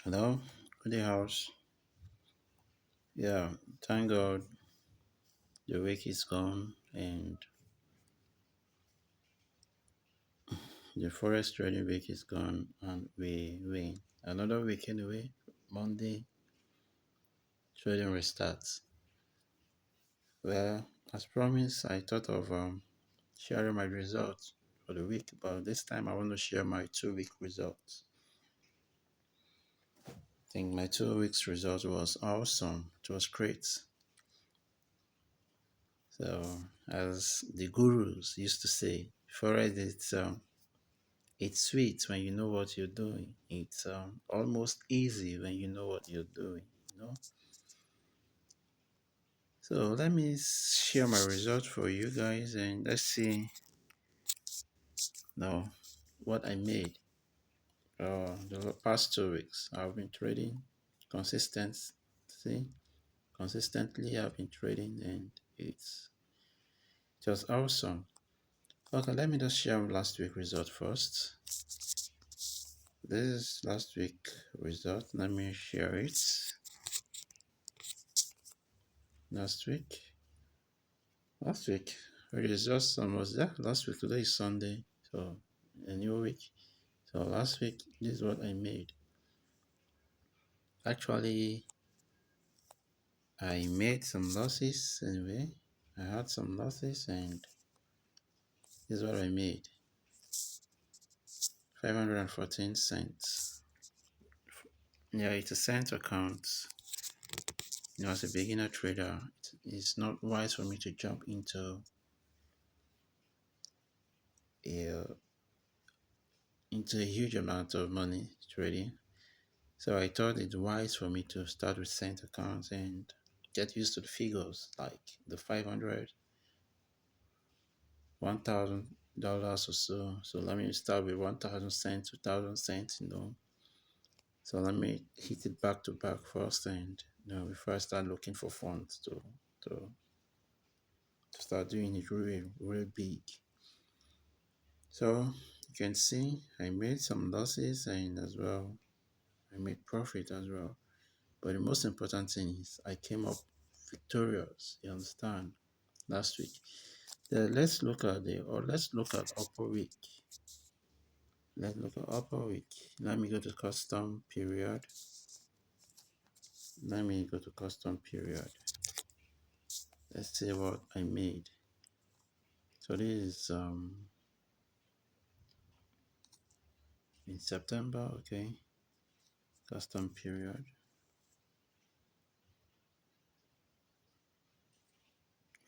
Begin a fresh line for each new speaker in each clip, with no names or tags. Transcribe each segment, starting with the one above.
Hello, good day, house. Yeah, thank God the week is gone and the forest trading week is gone and we win. Another weekend away, Monday, trading restarts. Well, as promised, I thought of sharing my results for the week, but this time I want to share my 2 week results. I think my 2 weeks result was awesome. It was great. So, as the gurus used to say, forest it's sweet when you know what you're doing. It's almost easy when you know what you're doing, you know. So let me share my results for you guys and let's see now what I made. The past 2 weeks, I've been trading consistently. Consistently, I've been trading and it's just awesome. Okay, let me just share last week result first. This is last week result. Let me share it. Last week. Last week, it is just almost there. Last week, today is Sunday, so a new week. So last week, this is what I made. Actually, I made some losses anyway. I had some losses, and this is what I made: 514 cents. Yeah, it's a cent account. As a beginner trader, it's not wise for me to jump a into a huge amount of money trading. So I thought it's wise for me to start with cent accounts and get used to the figures like the 500, $1,000 or so. So let me start with 1,000 cents, 2,000 cents, So let me hit it back to back first and before I start looking for funds to start doing it real big. So you can see I made some losses and as well I made profit as well. But the most important thing is I came up victorious, you understand, last week. Let's look at upper week. Let's look at upper week. Let me go to custom period. Let me go to custom period. Let's see what I made. So this is in September, okay. Custom period.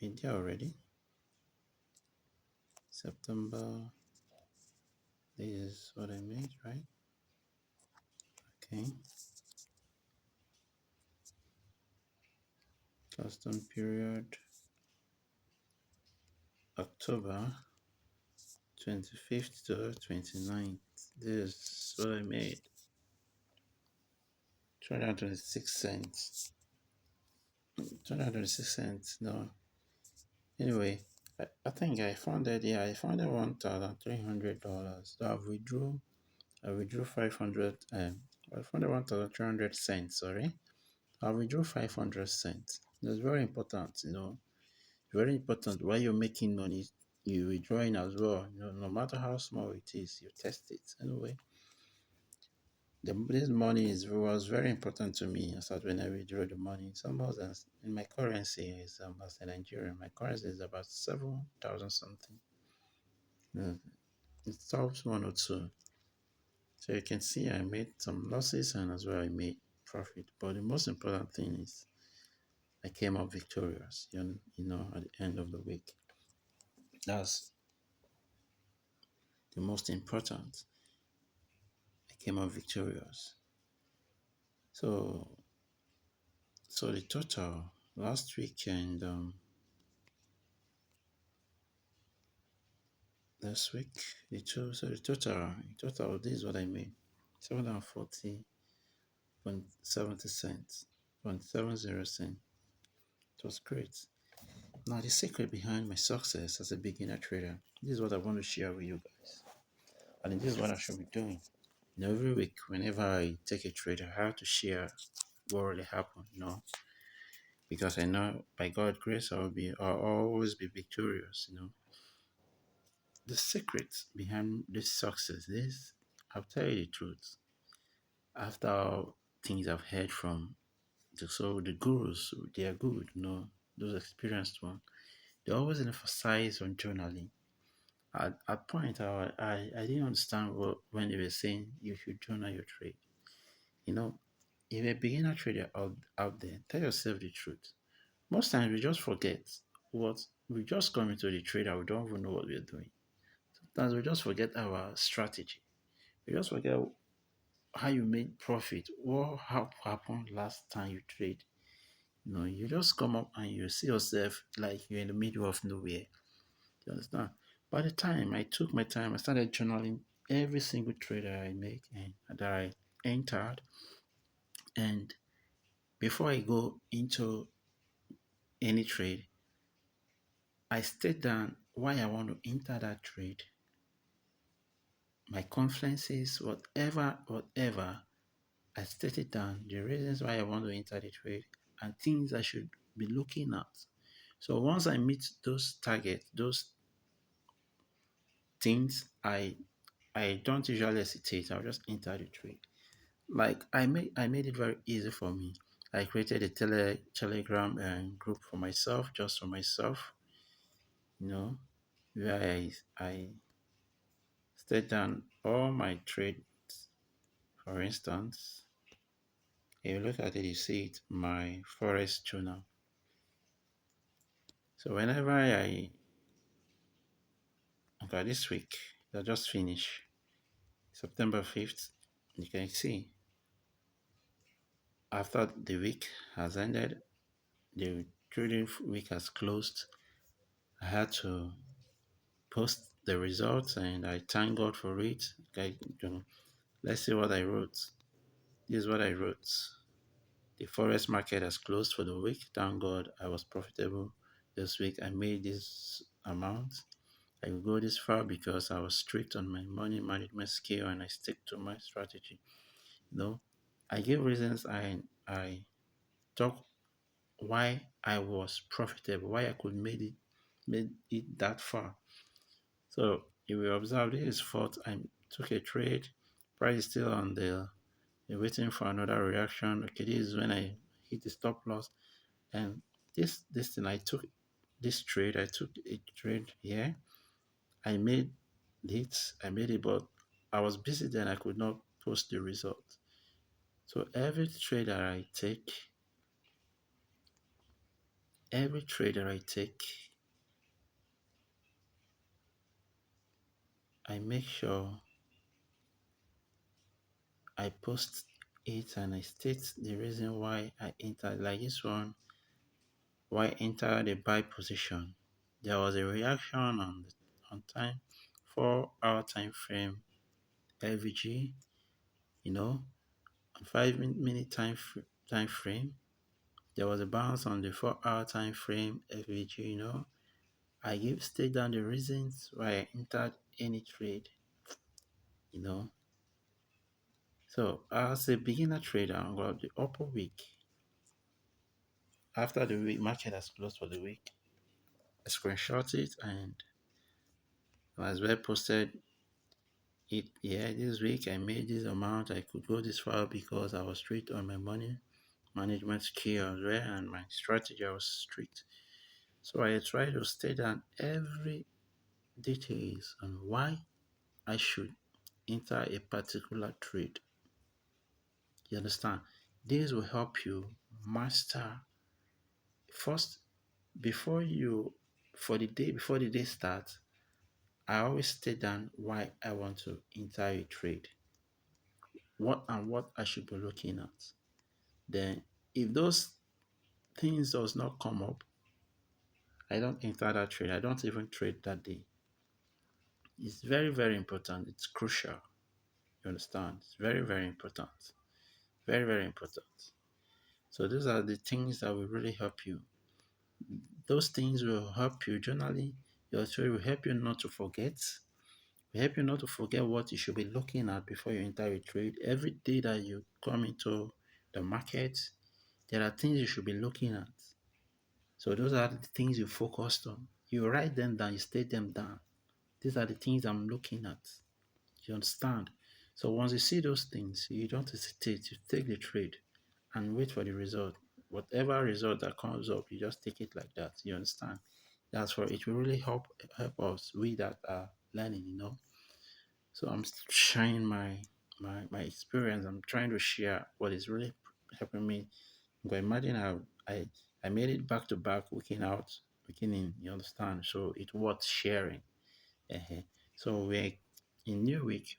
In there already. September. This is what I made, right? Okay. Custom period. October 25th to 29th. This is what I made. 226 cents. 226 cents. No. Anyway, I think I found it. Yeah, I found it $1,300. So I withdrew 500. I found it 1,300 cents. Sorry, I withdrew 500 cents. That's very important. Very important. While you're making money, you withdrawing as well. No matter how small it is, you test it anyway. This money was very important to me as when I withdraw the money. Somehow in my currency is as in Nigeria, my currency is about 7,000 something. Uh, it tops 102. So you can see I made some losses and as well I made profit. But the most important thing is I came out victorious, at the end of the week. That's the most important. I came out victorious. So the total last weekend last week, the total, this is what I made: 740.70 cents, 0.70 cents. It was great. Now, the secret behind my success as a beginner trader, this is what I want to share with you guys. And this is what I should be doing. Every week, whenever I take a trade, I have to share what really happened, because I know by God's grace I'll always be victorious. The secret behind this success is, I'll tell you the truth. After all things I've heard from the gurus, they are good, those experienced ones. They always emphasize on journaling. At point, I didn't understand when they were saying you should journal your trade. You know, if a beginner trader out there, tell yourself the truth. Most times we just forget what we just come into the trade and we don't even know what we're doing. Sometimes we just forget our strategy. We just forget how you made profit, what happened last time you trade. You just come up and you see yourself like you're in the middle of nowhere. You understand? By the time I took my time, I started journaling every single trade that I make and that I entered. And before I go into any trade, I state down why I want to enter that trade, my confluences, whatever. I stated down the reasons why I want to enter the trade and things I should be looking at. So once I meet those targets, those things, I don't usually hesitate. I'll just enter the trade. Like I made it very easy for me. I created a telegram group for myself, just for myself, you know, where I state down all my trades. For instance, if you look at it, you see it, my forest journal. So whenever okay, this week, I just finished September 5th, you can see after the week has ended, the trading week has closed. I had to post the results and I thank God for it. Okay, let's see what I wrote. This is what I wrote. The forex market has closed for the week. Thank God I was profitable this week. I made this amount. I could go this far because I was strict on my money management skill and I stick to my strategy. You know, I gave reasons. I talk why I was profitable, why I could made it that far. So if we observe this is fourth, I took a trade. Price is still on the waiting for another reaction. Okay, this is when I hit the stop loss. And this thing I took this trade, I took a trade here. I made I made it, but I was busy then I could not post the result. So every trade that I take, I make sure I post it and I state the reason why I entered. Like this one, why enter the buy position. There was a reaction on time, 4 hour time frame LVG, on 5 minute time frame. There was a bounce on the 4 hour time frame LVG. I give state down the reasons why I entered any trade. You know, so as a beginner trader, on the upper week, after the week market has closed for the week, I screenshot it and as well posted it. Yeah, this week I made this amount. I could go this far because I was strict on my money management skill as well, and my strategy was strict. So I try to state down every details on why I should enter a particular trade. You understand? This will help you master first before you before the day starts. I always state down why I want to enter a trade, what I should be looking at. Then, if those things does not come up, I don't enter that trade. I don't even trade that day. It's very, very important. It's crucial. You understand? It's very, very important. Very, very important. So those are the things that will really help you. Those things will help you journaling. Your trade will help you not to forget. We help you not to forget what you should be looking at before you enter a trade. Every day that you come into the market, there are things you should be looking at. So those are the things you focused on. You write them down, you state them down. These are the things I'm looking at. You understand? So once you see those things, you don't hesitate. You take the trade and wait for the result. Whatever result that comes up, you just take it like that. You understand? That's where it will really help us, we that are learning. So I'm sharing my experience. I'm trying to share what is really helping me. But imagine how I made it back to back, working out, working in. You understand? So it's worth sharing. uh So we're in new week.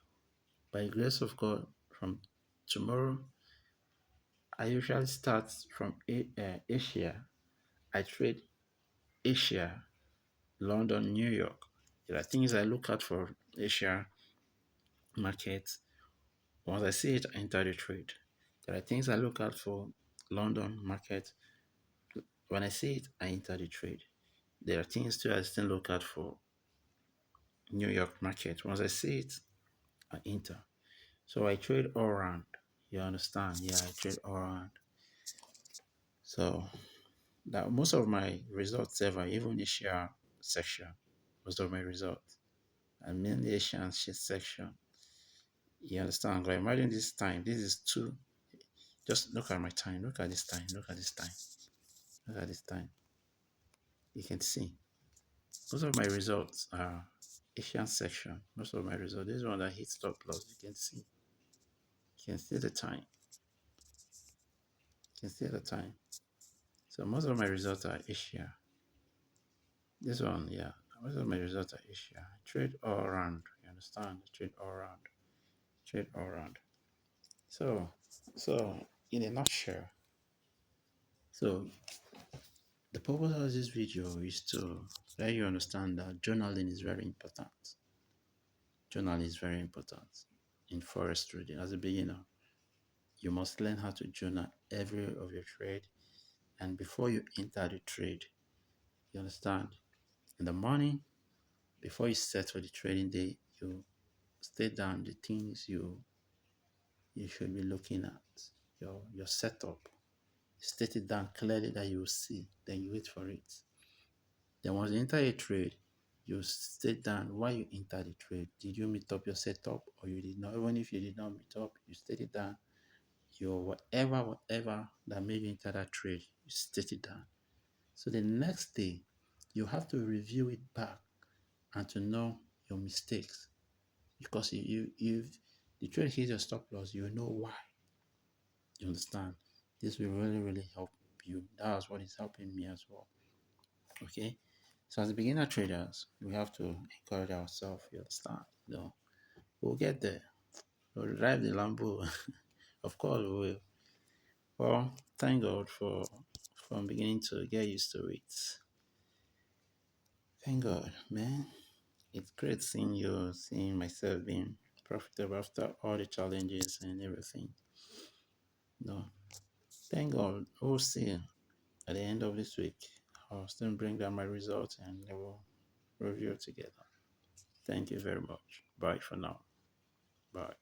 By the grace of God, from tomorrow, I usually start from Asia. I trade Asia, London, New York. There are things I look at for Asia markets. Once I see it, I enter the trade. There are things I look out for London market. When I see it, I enter the trade. There are things too I still look out for New York market. Once I see it, I enter. So I trade all around. You understand? Yeah, I trade all around. So that most of my results ever, even the share section, most of my results, and mainly Asian share section. You understand? But imagine this time. This is two. Just look at my time. Look at this time. Look at this time. Look at this time. You can see most of my results are Asian section. Most of my results. This one that hit stop loss. You can see. You can see the time. You can see the time. So most of my results are Asia. This one, yeah. Most of my results are Asia. I trade all around. You understand? I trade all around. Trade all around. So, so in a nutshell, so the purpose of this video is to let you understand that journaling is very important. Journaling is very important in forex trading. As a beginner, you must learn how to journal every of your trade, and before you enter the trade, you understand. In the morning, before you set for the trading day, you state down the things you should be looking at, your setup. State it down clearly that you will see, then you wait for it. Then once you enter a trade, you state down why you enter the trade. Did you meet up your setup or you did not? Even if you did not meet up, you state it down. Your whatever that made you enter that trade, you state it down. So the next day, you have to review it back and to know your mistakes. Because if the trade hits your stop loss, you know why. You understand? This will really, really help you. That's what is helping me as well. Okay. So as beginner traders, we have to encourage ourselves, you understand? We'll get there. We'll drive the Lambo. Of course we will. Well, thank God for from beginning to get used to it. Thank God, man. It's great seeing you, seeing myself being profitable after all the challenges and everything. No. Thank God. We'll see at the end of this week. I'll still bring down my results and we'll review together. Thank you very much. Bye for now. Bye.